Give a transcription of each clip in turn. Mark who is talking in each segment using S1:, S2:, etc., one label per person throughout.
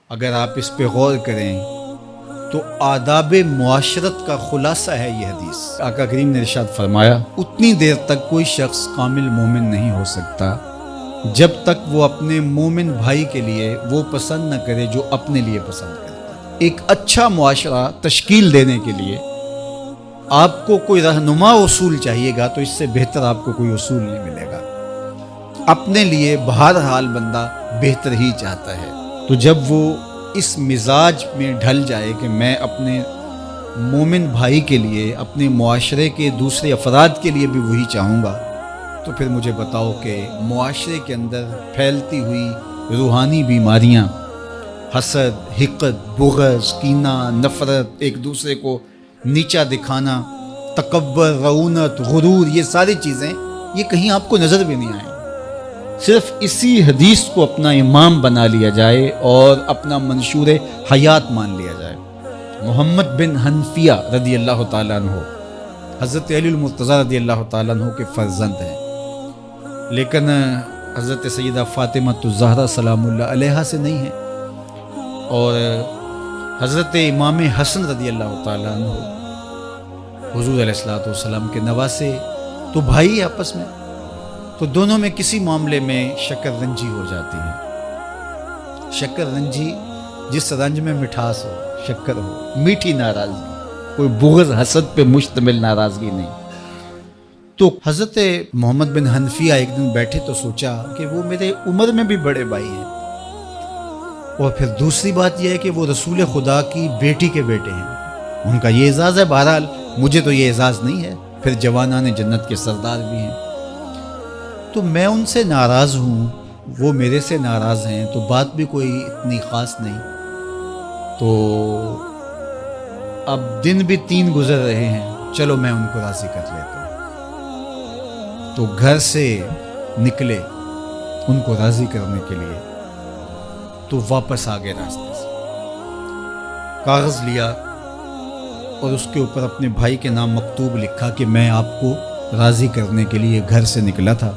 S1: اگر آپ اس پہ غور کریں تو آداب معاشرت کا خلاصہ ہے یہ حدیث۔ آقا کریم نے ارشاد فرمایا اتنی دیر تک کوئی شخص کامل مومن نہیں ہو سکتا جب تک وہ اپنے مومن بھائی کے لیے وہ پسند نہ کرے جو اپنے لیے پسند کرتا ہے۔ ایک اچھا معاشرہ تشکیل دینے کے لیے آپ کو کوئی رہنما اصول چاہیے گا تو اس سے بہتر آپ کو کوئی اصول نہیں ملے گا۔ اپنے لیے بہرحال بندہ بہتر ہی چاہتا ہے، تو جب وہ اس مزاج میں ڈھل جائے کہ میں اپنے مومن بھائی کے لیے، اپنے معاشرے کے دوسرے افراد کے لیے بھی وہی چاہوں گا، تو پھر مجھے بتاؤ کہ معاشرے کے اندر پھیلتی ہوئی روحانی بیماریاں، حسد، حقد، بغض، کینہ، نفرت، ایک دوسرے کو نیچا دکھانا، تکبر، رعونت، غرور، یہ ساری چیزیں یہ کہیں آپ کو نظر بھی نہیں آئیں۔ صرف اسی حدیث کو اپنا امام بنا لیا جائے اور اپنا منشور حیات مان لیا جائے۔ محمد بن حنفیہ رضی اللہ تعالیٰ عنہ حضرت علی المرتضیٰ رضی اللہ تعالیٰ عنہ کے فرزند ہیں، لیکن حضرت سیدہ فاطمہ الزہرا سلام اللہ علیہا سے نہیں ہیں، اور حضرت امام حسن رضی اللہ تعالیٰ عنہ حضور علیہ الصلوۃ والسلام کے نواسے، تو بھائی آپس میں، تو دونوں میں کسی معاملے میں شکر رنجی ہو جاتی ہے۔ شکر رنجی، جس رنج میں مٹھاس ہو، شکر ہو، میٹھی ناراضگی، کوئی بغض حسد پہ مشتمل ناراضگی نہیں۔ تو حضرت محمد بن حنفیہ ایک دن بیٹھے تو سوچا کہ وہ میرے عمر میں بھی بڑے بھائی ہیں، اور پھر دوسری بات یہ ہے کہ وہ رسول خدا کی بیٹی کے بیٹے ہیں، ان کا یہ اعزاز ہے، بہرحال مجھے تو یہ اعزاز نہیں ہے، پھر جوانان جنت کے سردار بھی ہیں، تو میں ان سے ناراض ہوں، وہ میرے سے ناراض ہیں، تو بات بھی کوئی اتنی خاص نہیں۔ تو اب دن بھی 3 گزر رہے ہیں، چلو میں ان کو راضی کر لیتا ہوں۔ تو گھر سے نکلے ان کو راضی کرنے کے لیے، تو واپس آ گئے راستے سے، کاغذ لیا اور اس کے اوپر اپنے بھائی کے نام مکتوب لکھا کہ میں آپ کو راضی کرنے کے لیے گھر سے نکلا تھا،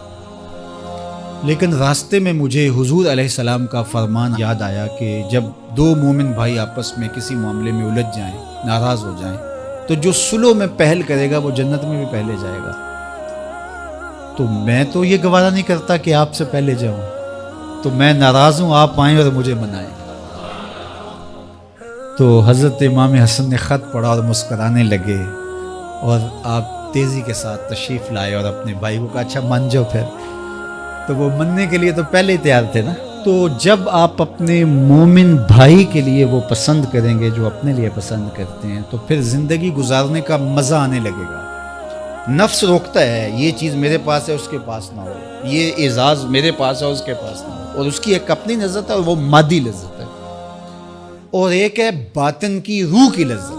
S1: لیکن راستے میں مجھے حضور علیہ السلام کا فرمان یاد آیا کہ جب 2 مومن بھائی آپس میں کسی معاملے میں الجھ جائیں، ناراض ہو جائیں، تو جو صلح میں پہل کرے گا وہ جنت میں بھی پہلے جائے گا۔ تو میں تو یہ گوارا نہیں کرتا کہ آپ سے پہلے جاؤں، تو میں ناراض ہوں، آپ آئیں اور مجھے منائیں۔ تو حضرت امام حسن نے خط پڑھا اور مسکرانے لگے، اور آپ تیزی کے ساتھ تشریف لائے اور اپنے بھائی کو کہا اچھا مان جاؤ پھر۔ تو وہ مننے کے لیے تو پہلے ہی تیار تھے نا۔ تو جب آپ اپنے مومن بھائی کے لیے وہ پسند کریں گے جو اپنے لیے پسند کرتے ہیں، تو پھر زندگی گزارنے کا مزہ آنے لگے گا۔ نفس روکتا ہے یہ چیز میرے پاس ہے اس کے پاس نہ ہو، یہ اعزاز میرے پاس ہے اس کے پاس نہ ہو، اور اس کی ایک اپنی لذت ہے اور وہ مادی لذت ہے، اور ایک ہے باطن کی، روح کی لذت۔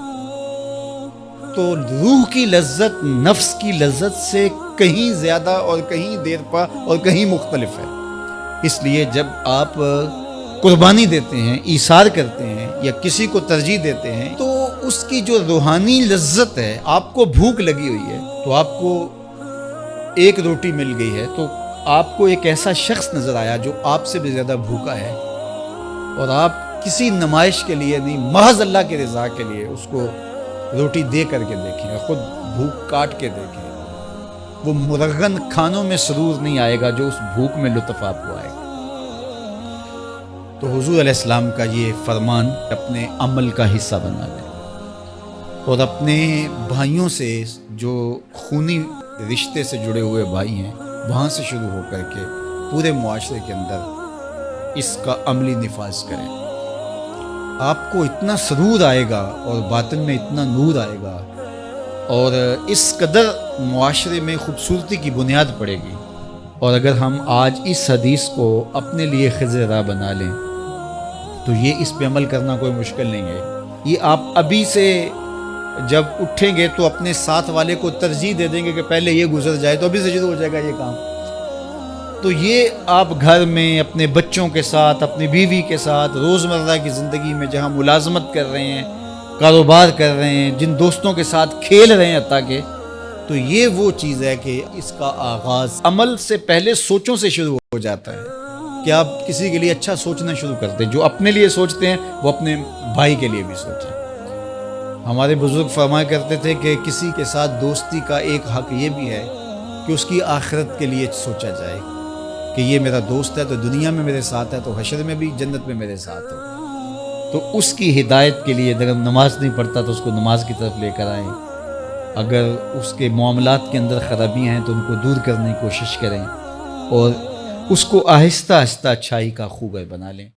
S1: تو روح کی لذت نفس کی لذت سے کہیں زیادہ اور کہیں دیر پا اور کہیں مختلف ہے۔ اس لیے جب آپ قربانی دیتے ہیں، ایثار کرتے ہیں، یا کسی کو ترجیح دیتے ہیں، تو اس کی جو روحانی لذت ہے، آپ کو بھوک لگی ہوئی ہے، تو آپ کو ایک روٹی مل گئی ہے، تو آپ کو ایک ایسا شخص نظر آیا جو آپ سے بھی زیادہ بھوکا ہے، اور آپ کسی نمائش کے لیے نہیں، محض اللہ کی رضا کے لیے اس کو روٹی دے کر کے دیکھیں، خود بھوک کاٹ کے دیکھیں، وہ مرغن کھانوں میں سرور نہیں آئے گا جو اس بھوک میں لطف آپ کو آئے گا۔ تو حضور علیہ السلام کا یہ فرمان اپنے عمل کا حصہ بنا لیں، اور اپنے بھائیوں سے، جو خونی رشتے سے جڑے ہوئے بھائی ہیں، وہاں سے شروع ہو کر کے پورے معاشرے کے اندر اس کا عملی نفاذ کریں۔ آپ کو اتنا سرور آئے گا اور باطن میں اتنا نور آئے گا، اور اس قدر معاشرے میں خوبصورتی کی بنیاد پڑے گی۔ اور اگر ہم آج اس حدیث کو اپنے لیے خضر راہ بنا لیں تو یہ اس پہ عمل کرنا کوئی مشکل نہیں ہے۔ یہ آپ ابھی سے جب اٹھیں گے تو اپنے ساتھ والے کو ترجیح دے دیں گے کہ پہلے یہ گزر جائے، تو ابھی سے شروع ہو جائے گا یہ کام۔ تو یہ آپ گھر میں اپنے بچوں کے ساتھ، اپنی بیوی کے ساتھ، روزمرہ کی زندگی میں جہاں ملازمت کر رہے ہیں، کاروبار کر رہے ہیں، جن دوستوں کے ساتھ کھیل رہے ہیں حتیٰ کہ، تو یہ وہ چیز ہے کہ اس کا آغاز عمل سے پہلے سوچوں سے شروع ہو جاتا ہے۔ کہ آپ کسی کے لیے اچھا سوچنا شروع کرتے ہیں. جو اپنے لیے سوچتے ہیں وہ اپنے بھائی کے لیے بھی سوچیں. ہمارے بزرگ فرمایا کرتے تھے کہ کسی کے ساتھ دوستی کا ایک حق یہ بھی ہے کہ اس کی آخرت کے لیے سوچا جائے کہ یہ میرا دوست ہے تو دنیا میں میرے ساتھ ہے تو حشر میں بھی جنت میں میرے ساتھ ہو. تو اس کی ہدایت کے لیے اگر نماز نہیں پڑھتا تو اس کو نماز کی طرف لے کر آئیں. اگر اس کے معاملات کے اندر خرابیاں ہیں تو ان کو دور کرنے کی کوشش کریں اور اس کو آہستہ آہستہ اچھائی کا خوگر بنا لیں.